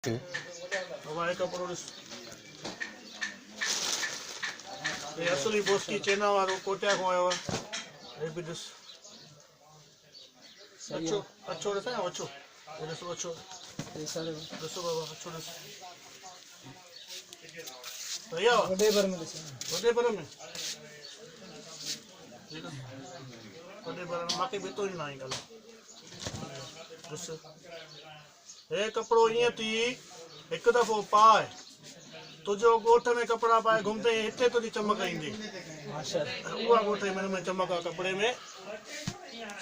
हमारे कपड़ों ये असली बोस की चेना वालों कोटिया को आया हुआ ये भी दस अच्छो अच्छो रहता है अच्छो ये दस अच्छो दस बाबा अच्छो दस भैया वडे पर में वडे पर माके भी तो ही नहीं कल दस ये कपड़ो ये थी एक दफो पाए तुझो गोठ में कपड़ा पाए घूमते हिते तो चमक ईंदी उहा गोठ में चमक कपड़े में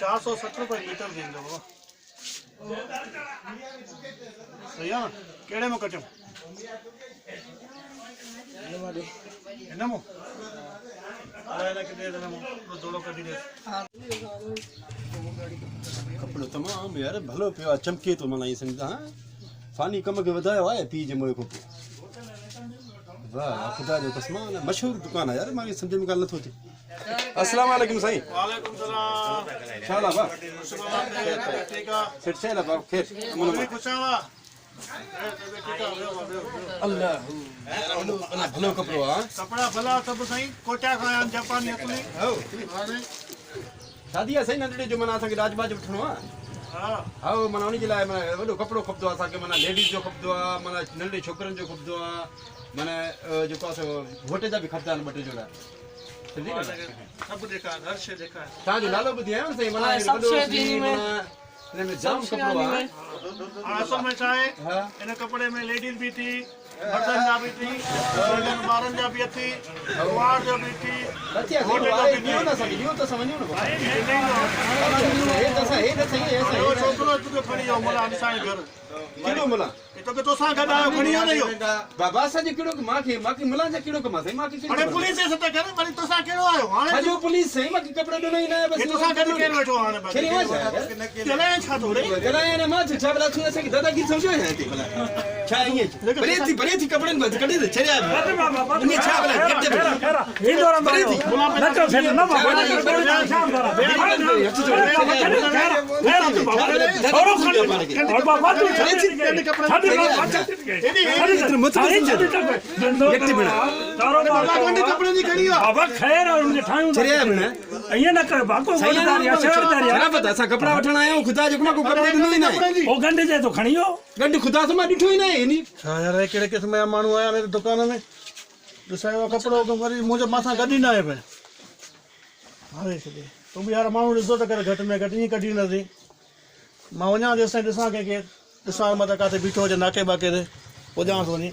460 रुपए मीटर ॾींदो बाबा सही आहे न कहिड़े में कटियूं हिन मां थोड़ो कढी ॾे कपिड़ो तमामु यार भलो पियो आहे चमके थो माना ईअं सम्झा फ़ानी कम खे वधायो आहे पीउ जे मोए खां पोइ वाह ख़ुदा जो कसमान मशहूरु दुकानु आहे यार मूंखे सम्झ में ॻाल्हि नथो अचे अस्सलाम वालेकुम साईं वालेकुम सलाम छा हाल आहे भाउ ठीक आहे सेठ छा हाल आहे भाउ ख़ैर अल्लाह भलो कपिड़ो आहे कपड़ा भला सब सही कोटा खाया जापानी असली शादी आहे साईं नंढड़े जो माना असांखे राजबाज वठिणो आहे हा माना उन जे लाइ माना वॾो कपिड़ो खपंदो आहे असांखे माना लेडीज़ जो खपंदो आहे माना नंढे छोकिरनि जो खपंदो आहे माना जेको आहे घोट जा बि खपंदा आहिनि ॿ टे जोड़ा सब देखा हर शे देखा तव्हांजो नालो ॿुधी आहियो न साईं माना हिन में जाम कपिड़ो आहे असल में छा आहे इन कपड़े में लेडीज भी थी मर्दन जा भी थी ॿारनि जा भी थी कुंवार जा भी थी छोकिरो तुखे खणी वियो मला असांजे घर कहिड़ो मला तोखे तोसां गॾु आयो खणी वियो न इहो बाबा असांजे कहिड़ो मांखे मिलां जा कहिड़ो कमु आहे साईं मांखे हाणे पुलिस जे सत करे वरी तोसां कहिड़ो आयो हाणे सॼो पुलिस साईं मांखे कपिड़ो ॾिनो ई न आहे बसि तोसां गॾु केरु वेठो हाणे चलाए छा थो रे कलाए ने मां छा भला तूं असांखे दादागिरी सम्झो आहे हिते भला छा ईअं परे थी कपिड़नि में कढी दे छॾिया इन छा भला हे दौरान न तो फिर न छोरो खड़ी और बाबा तू बाबा खैर और उनके ठायूं छड़िया भेण अइया न कर बाको वडदारी शहरदारी छा पता असां कपड़ा वठण आया आहियूं ख़ुदा जो को कपिड़ो ॾिनो ई न आहे ओ गंढे जे तो खणियो गंढ ख़ुदा से मां ॾिठो ई न आहे नी छा यार कहिड़े क़िस्म जा माण्हू आया आहिनि दुकान में ॾिसायो कपिड़ो वरी मुंहिंजे मथां गॾु ई न आहे पिया हारे छॾे तूं बि यार माण्हू ॾिसो त करे घटि में घटि ईअं कढी नथी मां वञा जेसिताईं ॾिसां कंहिंखे ॾिसां मथां किथे बीठो हुजे नाके बाके ते पुॼां थो वञी